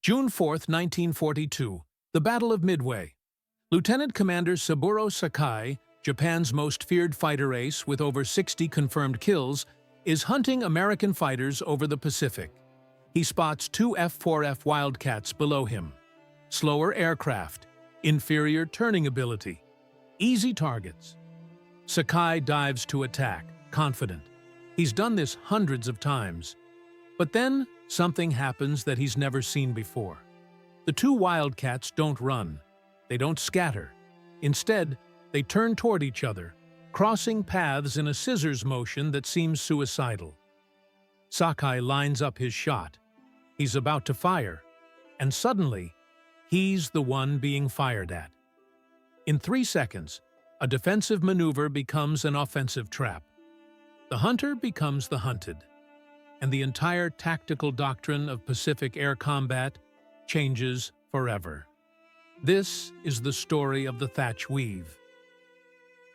June 4, 1942, the Battle of Midway. Lieutenant Commander Saburo Sakai, Japan's most feared fighter ace with over 60 confirmed kills, is hunting American fighters over the Pacific. He spots two F4F Wildcats below him. Slower aircraft, inferior turning ability, easy targets. Sakai dives to attack, confident. He's done this hundreds of times. But then, something happens that he's never seen before. The two Wildcats don't run. They don't scatter. Instead, they turn toward each other, crossing paths in a scissors motion that seems suicidal. Sakai lines up his shot. He's about to fire, and suddenly, he's the one being fired at. In 3 seconds, a defensive maneuver becomes an offensive trap. The hunter becomes the hunted, and the entire tactical doctrine of Pacific air combat changes forever. This is the story of the Thach Weave.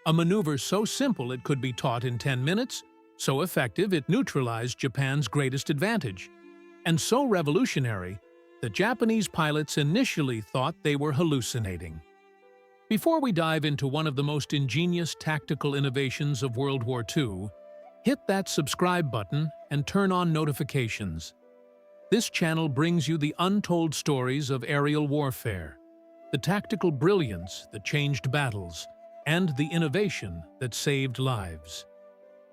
A maneuver so simple it could be taught in 10 minutes, so effective it neutralized Japan's greatest advantage, and so revolutionary that Japanese pilots initially thought they were hallucinating. Before we dive into one of the most ingenious tactical innovations of World War II, hit that subscribe button and turn on notifications. This channel brings you the untold stories of aerial warfare, the tactical brilliance that changed battles, and the innovation that saved lives.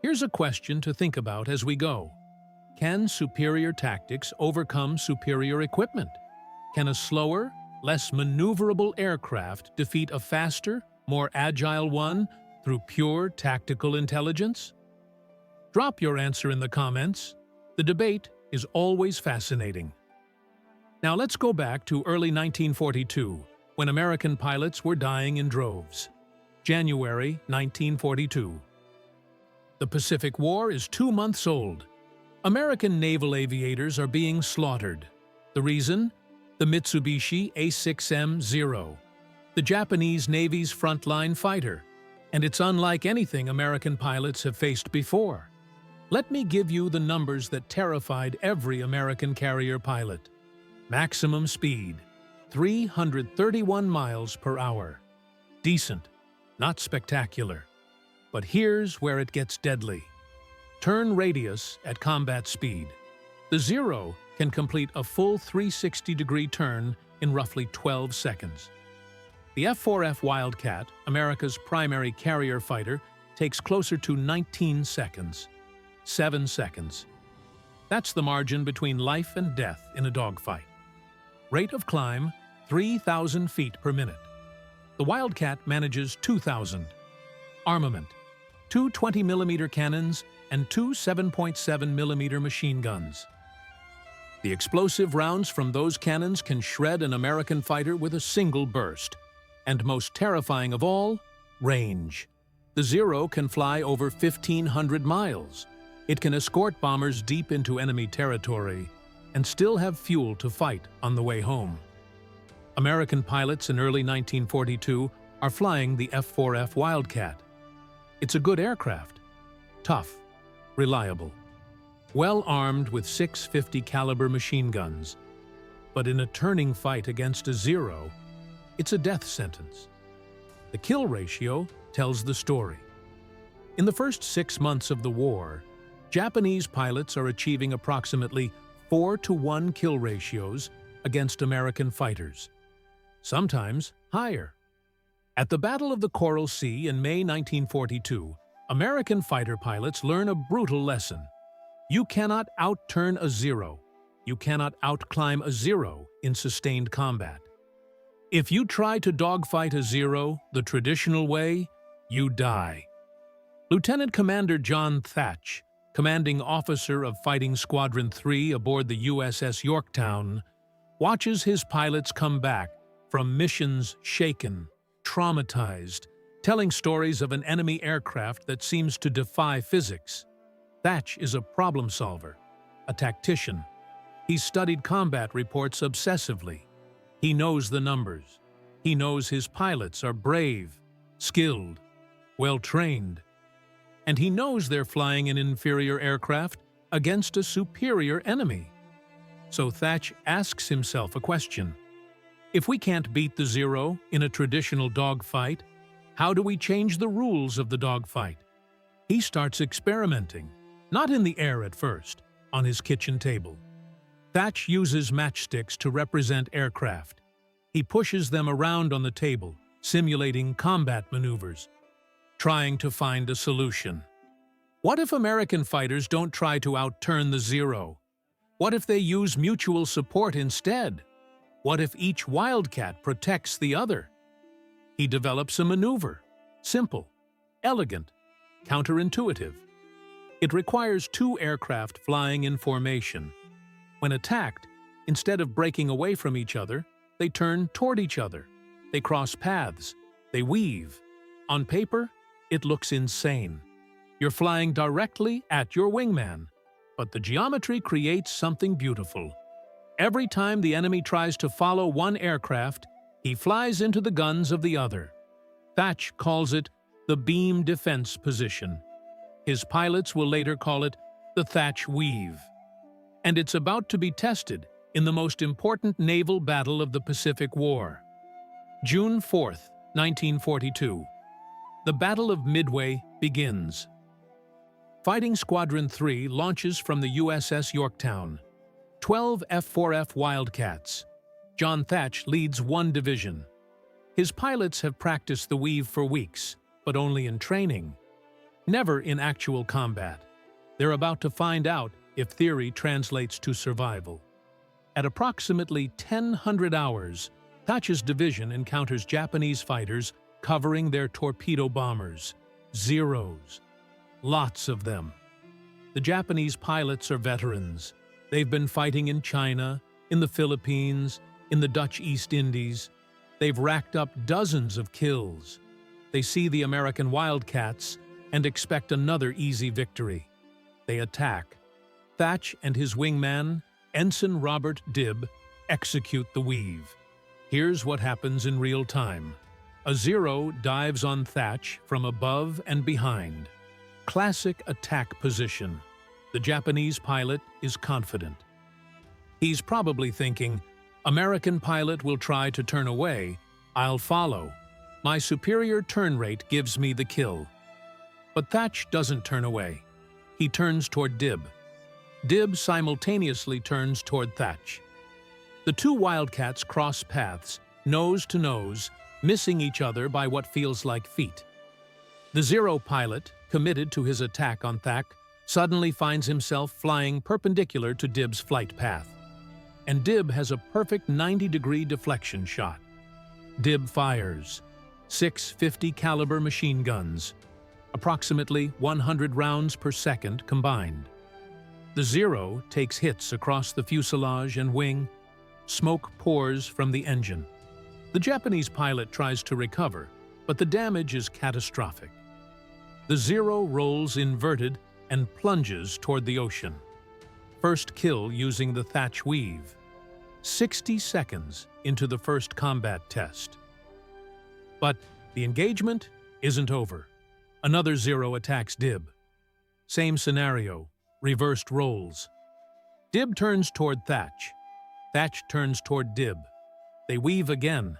Here's a question to think about as we go. Can superior tactics overcome superior equipment? Can a slower, less maneuverable aircraft defeat a faster, more agile one through pure tactical intelligence? Drop your answer in the comments. The debate is always fascinating. Now let's go back to early 1942, when American pilots were dying in droves. January 1942. The Pacific War is 2 months old. American naval aviators are being slaughtered. The reason? The Mitsubishi A6M Zero, the Japanese Navy's frontline fighter, and it's unlike anything American pilots have faced before. Let me give you the numbers that terrified every American carrier pilot. Maximum speed, 331 miles per hour. Decent, not spectacular. But here's where it gets deadly. Turn radius at combat speed. The Zero can complete a full 360-degree turn in roughly 12 seconds. The F4F Wildcat, America's primary carrier fighter, takes closer to 19 seconds. 7 seconds. That's the margin between life and death in a dogfight. Rate of climb, 3,000 feet per minute. The Wildcat manages 2,000. Armament, 2 20mm cannons and 2 7.7mm machine guns. The explosive rounds from those cannons can shred an American fighter with a single burst. And most terrifying of all, range. The Zero can fly over 1,500 miles. It can escort bombers deep into enemy territory and still have fuel to fight on the way home. American pilots in early 1942 are flying the F4F Wildcat. It's a good aircraft. Tough, reliable, well armed with 650 caliber machine guns. But in a turning fight against a Zero, it's a death sentence. The kill ratio tells the story. In the first 6 months of the war, Japanese pilots are achieving approximately 4-to-1 kill ratios against American fighters, sometimes higher. At the Battle of the Coral Sea in May 1942, American fighter pilots learn a brutal lesson. You cannot outturn a Zero. You cannot outclimb a Zero in sustained combat. If you try to dogfight a Zero the traditional way, you die. Lieutenant Commander John Thach, commanding officer of Fighting Squadron 3 aboard the USS Yorktown, watches his pilots come back from missions shaken, traumatized, telling stories of an enemy aircraft that seems to defy physics. Thach is a problem solver, a tactician. He's studied combat reports obsessively. He knows the numbers. He knows his pilots are brave, skilled, well-trained. And he knows they're flying an inferior aircraft against a superior enemy. So Thach asks himself a question. If we can't beat the Zero in a traditional dogfight, how do we change the rules of the dogfight? He starts experimenting, not in the air at first, on his kitchen table. Thach uses matchsticks to represent aircraft. He pushes them around on the table, simulating combat maneuvers, trying to find a solution. What if American fighters don't try to outturn the Zero? What if they use mutual support instead? What if each Wildcat protects the other? He develops a maneuver. Simple, elegant, counterintuitive. It requires two aircraft flying in formation. When attacked, instead of breaking away from each other, they turn toward each other. They cross paths. They weave. On paper, it looks insane. You're flying directly at your wingman, but the geometry creates something beautiful. Every time the enemy tries to follow one aircraft, he flies into the guns of the other. Thach calls it the beam defense position. His pilots will later call it the Thach Weave. And it's about to be tested in the most important naval battle of the Pacific War. June 4th, 1942. The Battle of Midway begins. Fighting Squadron 3 launches from the USS Yorktown. 12 F4F Wildcats. John Thach leads one division. His pilots have practiced the weave for weeks, but only in training, never in actual combat. They're about to find out if theory translates to survival. At approximately 1000 hours, Thach's division encounters Japanese fighters covering their torpedo bombers, Zeros. Lots of them. The Japanese pilots are veterans. They've been fighting in China, in the Philippines, in the Dutch East Indies. They've racked up dozens of kills. They see the American Wildcats and expect another easy victory. They attack. Thach and his wingman, Ensign Robert Dibb, execute the weave. Here's what happens in real time. A Zero dives on Thach from above and behind. Classic attack position. The Japanese pilot is confident. He's probably thinking, American pilot will try to turn away, I'll follow. My superior turn rate gives me the kill. But Thach doesn't turn away. He turns toward Dibb. Dibb simultaneously turns toward Thach. The two Wildcats cross paths, nose to nose, missing each other by what feels like feet. The Zero pilot, committed to his attack on Thach, suddenly finds himself flying perpendicular to Dibb's flight path. And Dibb has a perfect 90-degree deflection shot. Dibb fires 6 50 caliber machine guns, approximately 100 rounds per second combined. The Zero takes hits across the fuselage and wing. Smoke pours from the engine. The Japanese pilot tries to recover, but the damage is catastrophic. The Zero rolls inverted and plunges toward the ocean. First kill using the Thach Weave. 60 seconds into the first combat test. But the engagement isn't over. Another Zero attacks Dibb. Same scenario, reversed roles. Dibb turns toward Thach. Thach turns toward Dibb. They weave again.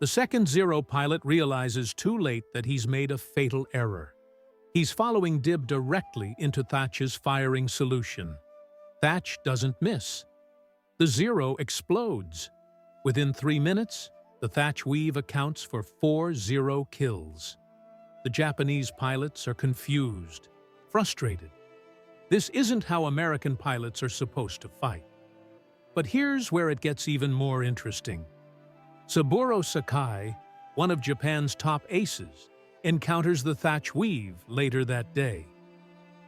The second Zero pilot realizes too late that he's made a fatal error. He's following Dibb directly into Thach's firing solution. Thach doesn't miss. The Zero explodes. Within 3 minutes, the Thach Weave accounts for 4 Zero kills. The Japanese pilots are confused, frustrated. This isn't how American pilots are supposed to fight. But here's where it gets even more interesting. Saburo Sakai, one of Japan's top aces, encounters the Thach Weave later that day.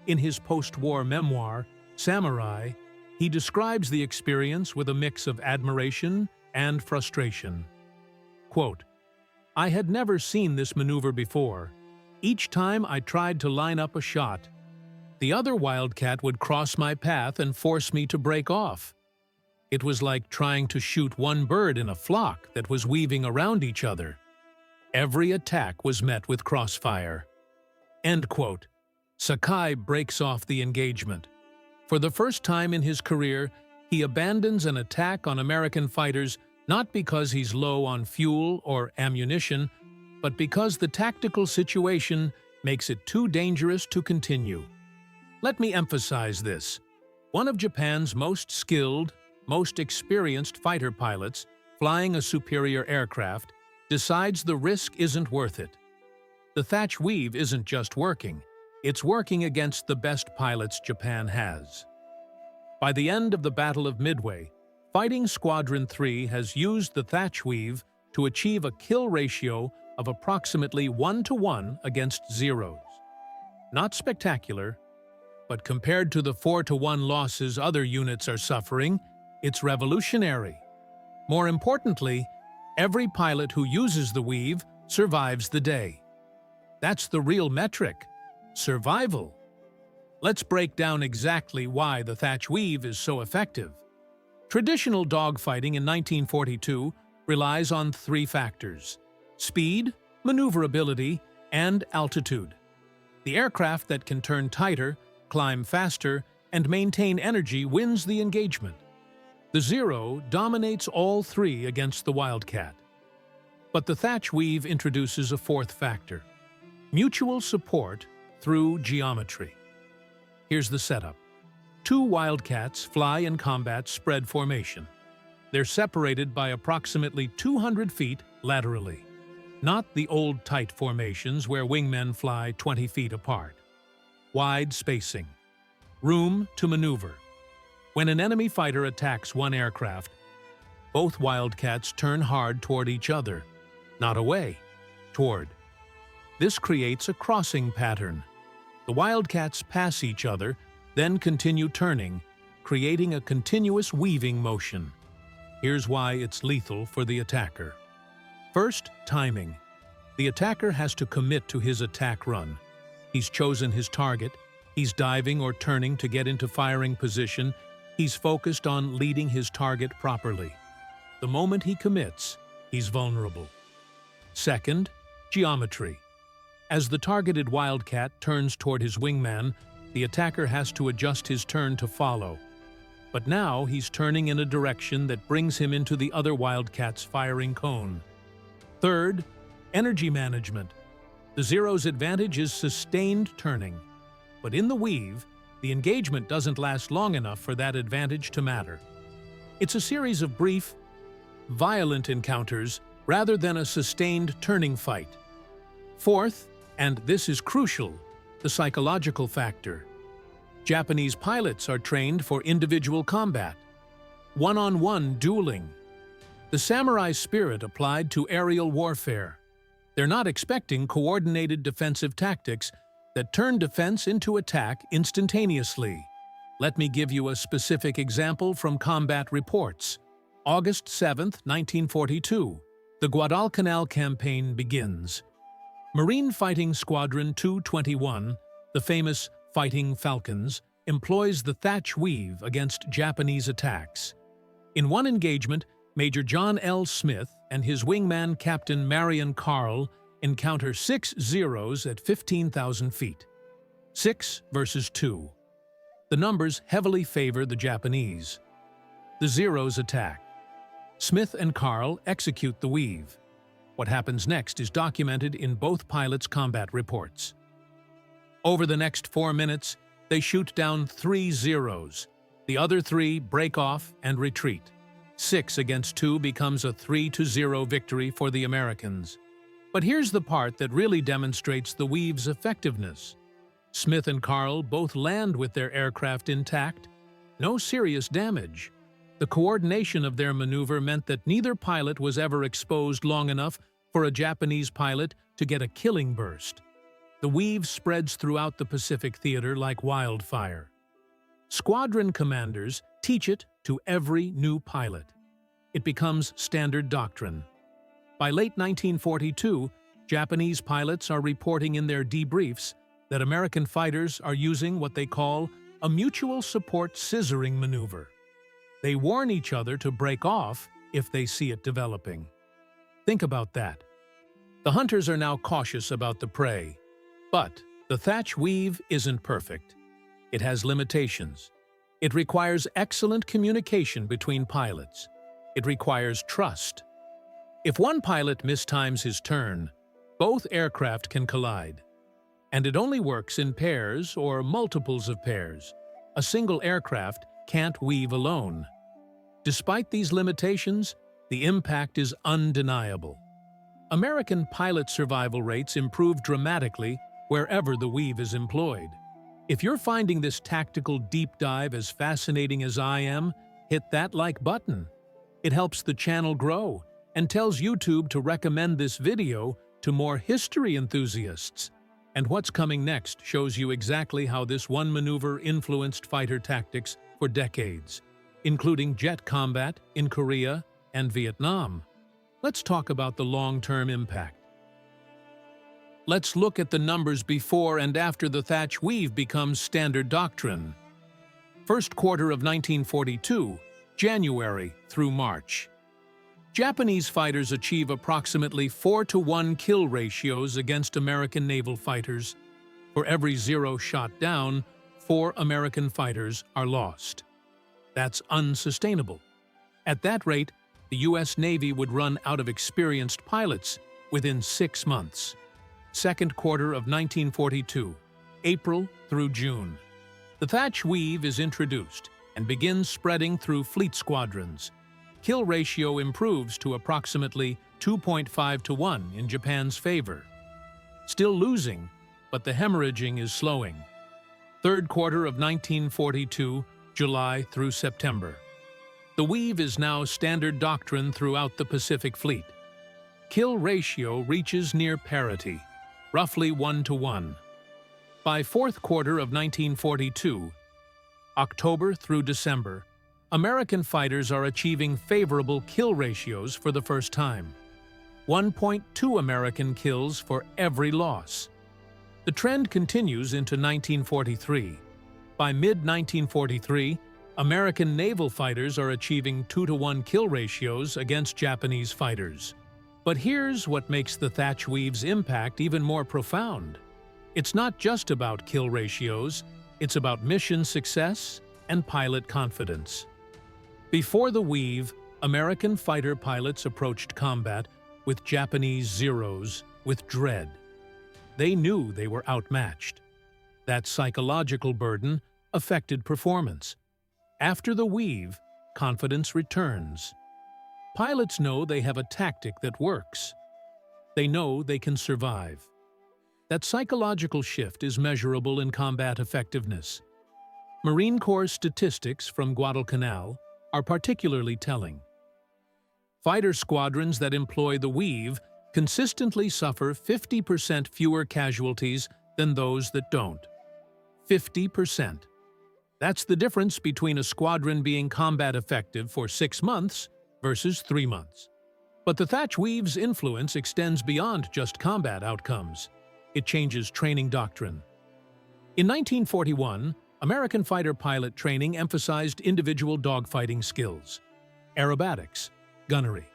In his post-war memoir, Samurai, he describes the experience with a mix of admiration and frustration. Quote, "I had never seen this maneuver before. Each time I tried to line up a shot, the other Wildcat would cross my path and force me to break off. It was like trying to shoot one bird in a flock that was weaving around each other. Every attack was met with crossfire." End quote. Sakai breaks off the engagement. For the first time in his career, He abandons an attack on American fighters not because he's low on fuel or ammunition, but because the tactical situation makes it too dangerous to continue. Let me emphasize this. One of Japan's most skilled, most experienced fighter pilots, flying a superior aircraft, decides the risk isn't worth it. The Thach Weave isn't just working, it's working against the best pilots Japan has. By the end of the Battle of Midway, Fighting Squadron 3 has used the Thach Weave to achieve a kill ratio of approximately 1-to-1 against Zeros. Not spectacular, but compared to the 4-to-1 losses other units are suffering, it's revolutionary. More importantly, every pilot who uses the Weave survives the day. That's the real metric: survival. Let's break down exactly why the Thach Weave is so effective. Traditional dogfighting in 1942 relies on three factors: speed, maneuverability, and altitude. The aircraft that can turn tighter, climb faster, and maintain energy wins the engagement. The Zero dominates all three against the Wildcat. But the Thach Weave introduces a fourth factor: mutual support through geometry. Here's the setup. Two Wildcats fly in combat spread formation. They're separated by approximately 200 feet laterally. Not the old tight formations where wingmen fly 20 feet apart. Wide spacing. Room to maneuver. When an enemy fighter attacks one aircraft, both Wildcats turn hard toward each other, not away, toward. This creates a crossing pattern. The Wildcats pass each other, then continue turning, creating a continuous weaving motion. Here's why it's lethal for the attacker. First, timing. The attacker has to commit to his attack run. He's chosen his target, he's diving or turning to get into firing position, he's focused on leading his target properly. The moment he commits, he's vulnerable. Second, geometry. As the targeted Wildcat turns toward his wingman, the attacker has to adjust his turn to follow. But now he's turning in a direction that brings him into the other Wildcat's firing cone. Third, energy management. The Zero's advantage is sustained turning. But in the Weave, the engagement doesn't last long enough for that advantage to matter. It's a series of brief, violent encounters rather than a sustained turning fight. Fourth, and this is crucial, the psychological factor. Japanese pilots are trained for individual combat, one-on-one dueling. The samurai spirit applied to aerial warfare. They're not expecting coordinated defensive tactics that turn defense into attack instantaneously. Let me give you a specific example from combat reports. August 7, 1942. The Guadalcanal campaign begins. Marine Fighting Squadron 221, the famous Fighting Falcons, employs the Thach Weave against Japanese attacks. In one engagement, Major John L. Smith and his wingman Captain Marion Carl encounter 6 Zeros at 15,000 feet. 6 versus 2. The numbers heavily favor the Japanese. The Zeros attack. Smith and Carl execute the Weave. What happens next is documented in both pilots' combat reports. Over the next 4 minutes, they shoot down 3 Zeros. The other 3 break off and retreat. 6 against 2 becomes a 3-0 victory for the Americans. But here's the part that really demonstrates the Weave's effectiveness. Smith and Carl both land with their aircraft intact. No serious damage. The coordination of their maneuver meant that neither pilot was ever exposed long enough for a Japanese pilot to get a killing burst. The Weave spreads throughout the Pacific theater like wildfire. Squadron commanders teach it to every new pilot. It becomes standard doctrine. By late 1942, Japanese pilots are reporting in their debriefs that American fighters are using what they call a mutual support scissoring maneuver. They warn each other to break off if they see it developing. Think about that. The hunters are now cautious about the prey. But the Thach Weave isn't perfect. It has limitations. It requires excellent communication between pilots. It requires trust. If one pilot mistimes his turn, both aircraft can collide. And it only works in pairs or multiples of pairs. A single aircraft can't weave alone. Despite these limitations, the impact is undeniable. American pilot survival rates improve dramatically wherever the weave is employed. If you're finding this tactical deep dive as fascinating as I am, hit that like button. It helps the channel grow and tells YouTube to recommend this video to more history enthusiasts. And what's coming next shows you exactly how this one maneuver influenced fighter tactics for decades, including jet combat in Korea and Vietnam. Let's talk about the long-term impact. Let's look at the numbers before and after the Thach Weave becomes standard doctrine. First quarter of 1942, January through March. Japanese fighters achieve approximately 4-to-1 kill ratios against American naval fighters. For every 0 shot down, 4 American fighters are lost. That's unsustainable. At that rate, the U.S. Navy would run out of experienced pilots within 6 months. Second quarter of 1942, April through June. The Thach Weave is introduced and begins spreading through fleet squadrons. Kill ratio improves to approximately 2.5-to-1 in Japan's favor. Still losing, but the hemorrhaging is slowing. Third quarter of 1942, July through September. The Weave is now standard doctrine throughout the Pacific Fleet. Kill ratio reaches near parity, roughly 1-to-1. By fourth quarter of 1942, October through December, American fighters are achieving favorable kill ratios for the first time. 1.2 American kills for every loss. The trend continues into 1943. By mid-1943, American naval fighters are achieving 2-to-1 kill ratios against Japanese fighters. But here's what makes the Thach Weave's impact even more profound. It's not just about kill ratios, it's about mission success and pilot confidence. Before the Weave, American fighter pilots approached combat with Japanese Zeros with dread. They knew they were outmatched. That psychological burden affected performance. After the Weave, confidence returns. Pilots know they have a tactic that works. They know they can survive. That psychological shift is measurable in combat effectiveness. Marine Corps statistics from Guadalcanal are particularly telling. Fighter squadrons that employ the Weave consistently suffer 50% fewer casualties than those that don't. 50%. That's the difference between a squadron being combat effective for 6 months versus 3 months. But the Thach Weave's influence extends beyond just combat outcomes. It changes training doctrine. In 1941, American fighter pilot training emphasized individual dogfighting skills, aerobatics, gunnery,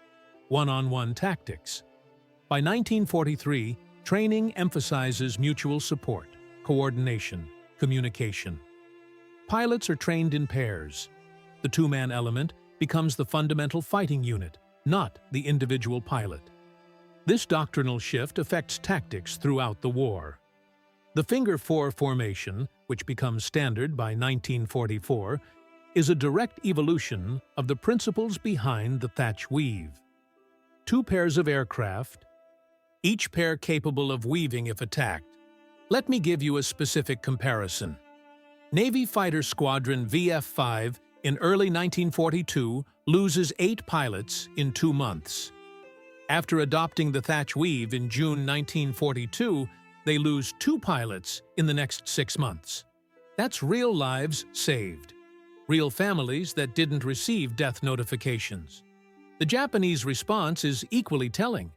one-on-one tactics. By 1943, training emphasizes mutual support, coordination, communication. Pilots are trained in pairs. The two-man element becomes the fundamental fighting unit, not the individual pilot. This doctrinal shift affects tactics throughout the war. The Finger 4 formation, which becomes standard by 1944, is a direct evolution of the principles behind the Thach Weave. 2 pairs of aircraft, each pair capable of weaving if attacked. Let me give you a specific comparison. Navy Fighter Squadron VF-5 in early 1942 loses 8 pilots in 2 months. After adopting the Thach Weave in June 1942, they lose 2 pilots in the next 6 months. That's real lives saved. Real families that didn't receive death notifications. The Japanese response is equally telling.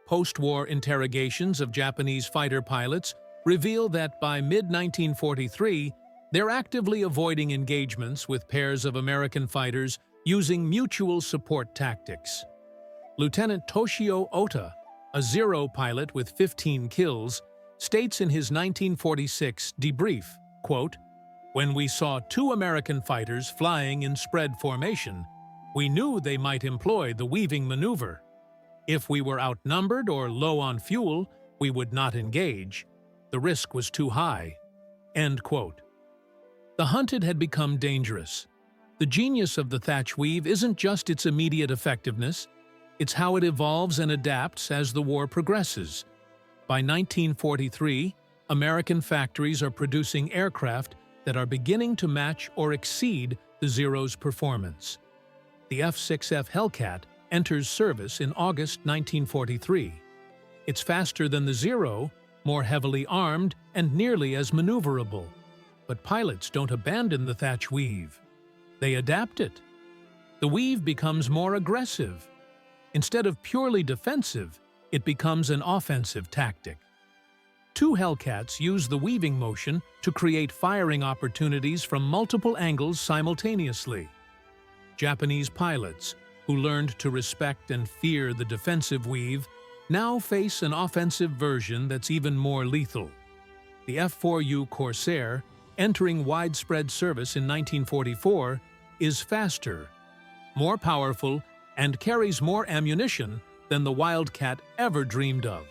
Post-war interrogations of Japanese fighter pilots reveal that by mid-1943, they're actively avoiding engagements with pairs of American fighters using mutual support tactics. Lieutenant Toshio Ota, a Zero pilot with 15 kills, states in his 1946 debrief, quote, When we saw two American fighters flying in spread formation, we knew they might employ the weaving maneuver. If we were outnumbered or low on fuel, we would not engage. The risk was too high." End quote. The hunted had become dangerous. The genius of the Thach Weave isn't just its immediate effectiveness, it's how it evolves and adapts as the war progresses. By 1943, American factories are producing aircraft that are beginning to match or exceed the Zero's performance. The F4F Hellcat enters service in August 1943. It's faster than the Zero, more heavily armed, and nearly as maneuverable. But pilots don't abandon the Thach Weave. They adapt it. The Weave becomes more aggressive. Instead of purely defensive, it becomes an offensive tactic. Two Hellcats use the weaving motion to create firing opportunities from multiple angles simultaneously. Japanese pilots, who learned to respect and fear the defensive weave, now face an offensive version that's even more lethal. The F4U Corsair, entering widespread service in 1944, is faster, more powerful, and carries more ammunition than the Wildcat ever dreamed of.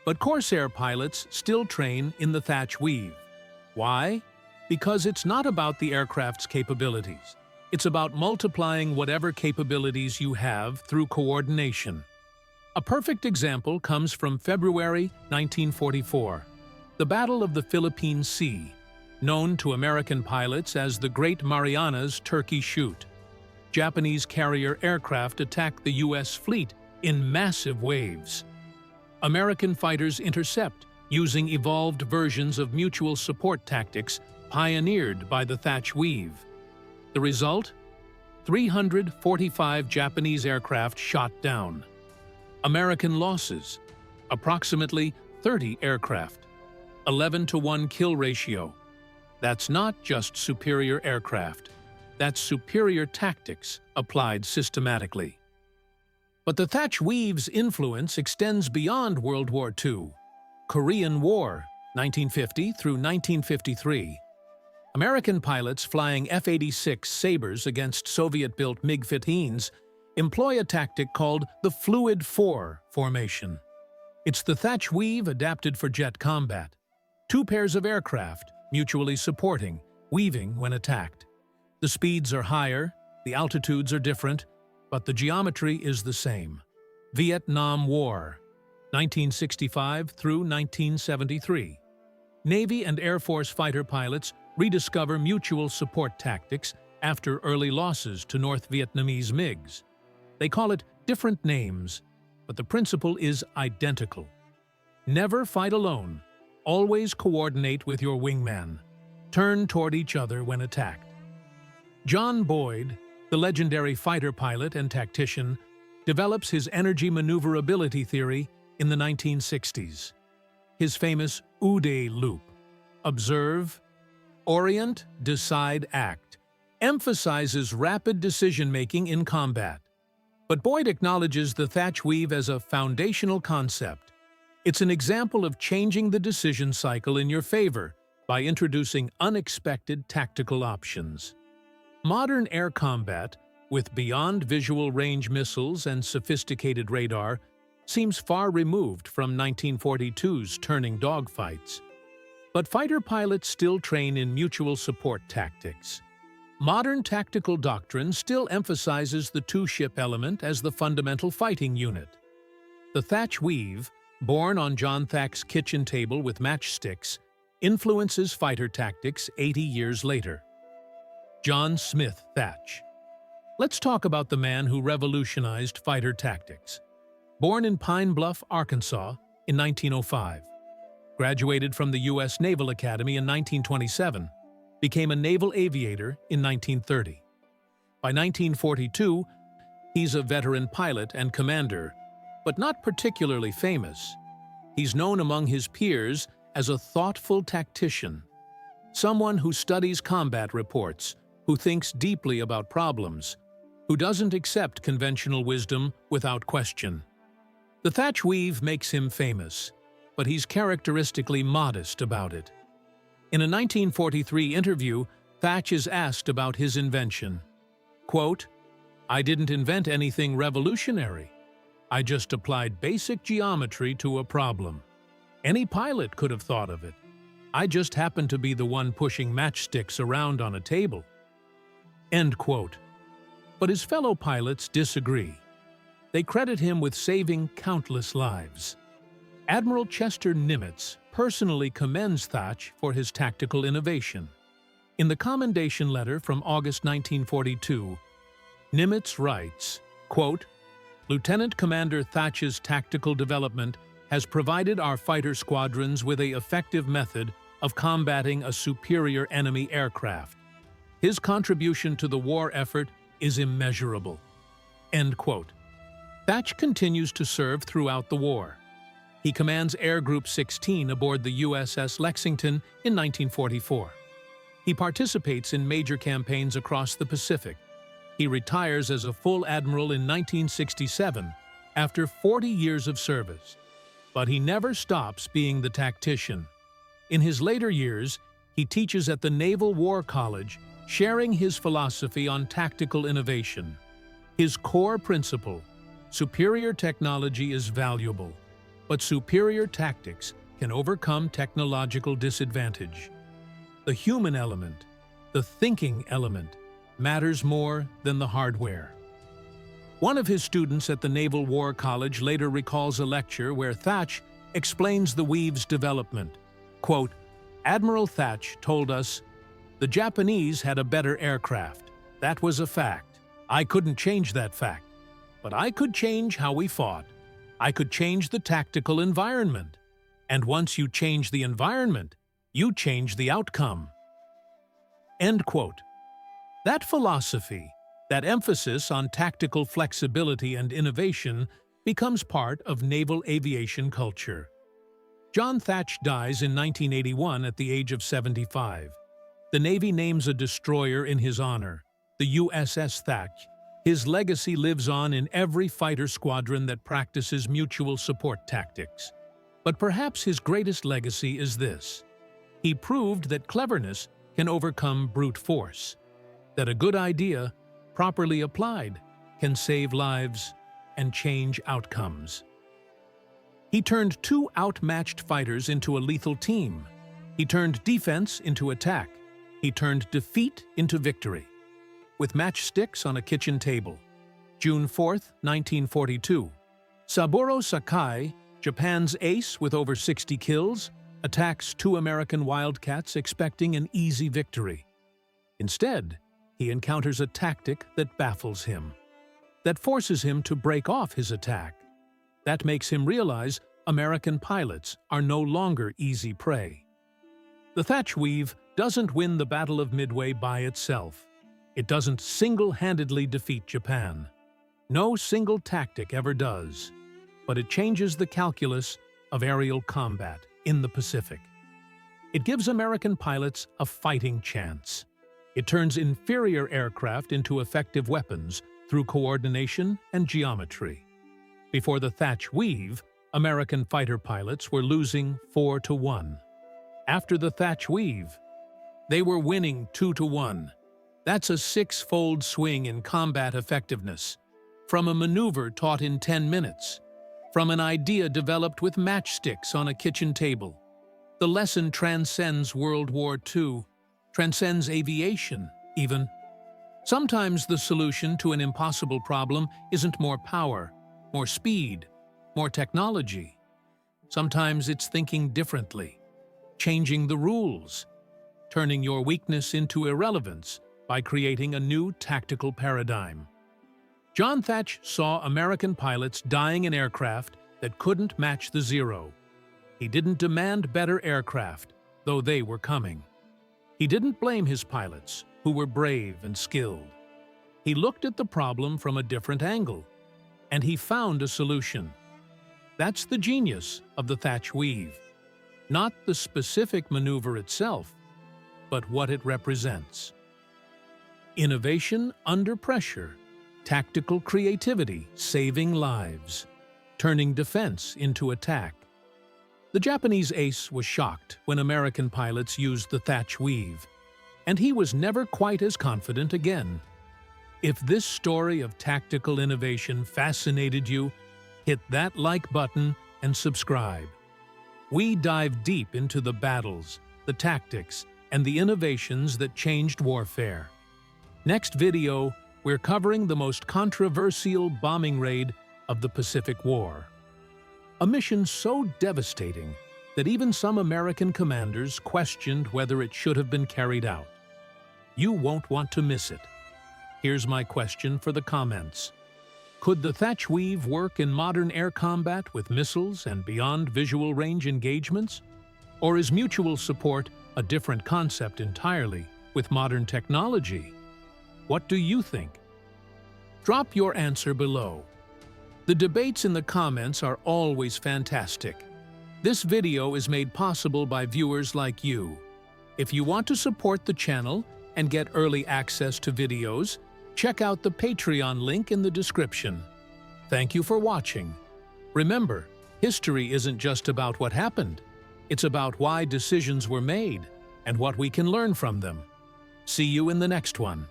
But Corsair pilots still train in the Thach Weave. Why? Because it's not about the aircraft's capabilities. It's about multiplying whatever capabilities you have through coordination. A perfect example comes from February 1944, the Battle of the Philippine Sea, known to American pilots as the Great Marianas Turkey Shoot. Japanese carrier aircraft attack the U.S. fleet in massive waves. American fighters intercept using evolved versions of mutual support tactics pioneered by the Thach Weave. The result? 345 Japanese aircraft shot down. American losses? Approximately 30 aircraft. 11-to-1 kill ratio. That's not just superior aircraft. That's superior tactics applied systematically. But the Thach Weave's influence extends beyond World War II. Korean War, 1950 through 1953. American pilots flying F-86 Sabres against Soviet-built MiG-15s employ a tactic called the Fluid 4 formation. It's the Thach Weave adapted for jet combat. Two pairs of aircraft, mutually supporting, weaving when attacked. The speeds are higher, the altitudes are different, but the geometry is the same. Vietnam War, 1965 through 1973. Navy and Air Force fighter pilots rediscover mutual support tactics after early losses to North Vietnamese MiGs. They call it different names, but the principle is identical. Never fight alone. Always coordinate with your wingman. Turn toward each other when attacked. John Boyd, the legendary fighter pilot and tactician, develops his energy maneuverability theory in the 1960s. His famous Uday loop, observe, orient, decide, act, emphasizes rapid decision-making in combat. But Boyd acknowledges the Thach Weave as a foundational concept. It's an example of changing the decision cycle in your favor by introducing unexpected tactical options. Modern air combat, with beyond visual range missiles and sophisticated radar, seems far removed from 1942's turning dogfights. But fighter pilots still train in mutual support tactics. Modern tactical doctrine still emphasizes the two-ship element as the fundamental fighting unit. The Thach Weave, born on John Thach's kitchen table with matchsticks, influences fighter tactics 80 years later. John Smith Thach. Let's talk about the man who revolutionized fighter tactics. Born in Pine Bluff, Arkansas, in 1905. Graduated from the U.S. Naval Academy in 1927. Became a naval aviator in 1930. By 1942, he's a veteran pilot and commander, but not particularly famous. He's known among his peers as a thoughtful tactician, someone who studies combat reports, who thinks deeply about problems, who doesn't accept conventional wisdom without question. The Thach Weave makes him famous, but he's characteristically modest about it. In a 1943 interview, Thach is asked about his invention. Quote, "I didn't invent anything revolutionary. I just applied basic geometry to a problem. Any pilot could have thought of it. I just happened to be the one pushing matchsticks around on a table." End quote. But his fellow pilots disagree. They credit him with saving countless lives. Admiral Chester Nimitz personally commends Thach for his tactical innovation. In the commendation letter from August 1942, Nimitz writes, quote, "Lieutenant Commander Thach's tactical development has provided our fighter squadrons with an effective method of combating a superior enemy aircraft. His contribution to the war effort is immeasurable." End quote. Thach continues to serve throughout the war. He commands Air Group 16 aboard the USS Lexington in 1944. He participates in major campaigns across the Pacific. He retires as a full admiral in 1967 after 40 years of service. But he never stops being the tactician. In his later years, he teaches at the Naval War College, sharing his philosophy on tactical innovation. His core principle: superior technology is valuable, but superior tactics can overcome technological disadvantage. The human element, the thinking element, matters more than the hardware. One of his students at the Naval War College later recalls a lecture where Thach explains the Weave's development. Quote, "Admiral Thach told us, 'The Japanese had a better aircraft. That was a fact. I couldn't change that fact. But I could change how we fought. I could change the tactical environment. And once you change the environment, you change the outcome." End quote. That philosophy, that emphasis on tactical flexibility and innovation, becomes part of naval aviation culture. John Thach dies in 1981 at the age of 75. The Navy names a destroyer in his honor, the USS Thach. His legacy lives on in every fighter squadron that practices mutual support tactics. But perhaps his greatest legacy is this: he proved that cleverness can overcome brute force, that a good idea, properly applied, can save lives and change outcomes. He turned two outmatched fighters into a lethal team. He turned defense into attack. He turned defeat into victory. With matchsticks on a kitchen table. June 4, 1942. Saburo Sakai, Japan's ace with over 60 kills, attacks two American Wildcats expecting an easy victory. Instead, he encounters a tactic that baffles him, that forces him to break off his attack. That makes him realize American pilots are no longer easy prey. The Thach Weave doesn't win the Battle of Midway by itself. It doesn't single-handedly defeat Japan. No single tactic ever does. But it changes the calculus of aerial combat in the Pacific. It gives American pilots a fighting chance. It turns inferior aircraft into effective weapons through coordination and geometry. Before the Thach Weave, American fighter pilots were losing 4-1. After the Thach Weave, they were winning 2-1. That's a six-fold swing in combat effectiveness, from a maneuver taught in 10 minutes, from an idea developed with matchsticks on a kitchen table. The lesson transcends World War II, transcends aviation, even. Sometimes the solution to an impossible problem isn't more power, more speed, more technology. Sometimes it's thinking differently, changing the rules, turning your weakness into irrelevance by creating a new tactical paradigm. John Thach saw American pilots dying in aircraft that couldn't match the Zero. He didn't demand better aircraft, though they were coming. He didn't blame his pilots, who were brave and skilled. He looked at the problem from a different angle, and he found a solution. That's the genius of the Thach Weave. Not the specific maneuver itself, but what it represents. Innovation under pressure, tactical creativity saving lives, turning defense into attack. The Japanese ace was shocked when American pilots used the Thach Weave, and he was never quite as confident again. If this story of tactical innovation fascinated you, hit that like button and subscribe. We dive deep into the battles, the tactics, and the innovations that changed warfare. Next video, we're covering the most controversial bombing raid of the Pacific War. A mission so devastating that even some American commanders questioned whether it should have been carried out. You won't want to miss it. Here's my question for the comments. Could the Thach Weave work in modern air combat with missiles and beyond visual range engagements? Or is mutual support a different concept entirely with modern technology? What do you think? Drop your answer below. The debates in the comments are always fantastic. This video is made possible by viewers like you. If you want to support the channel and get early access to videos, check out the Patreon link in the description. Thank you for watching. Remember, history isn't just about what happened. It's about why decisions were made and what we can learn from them. See you in the next one.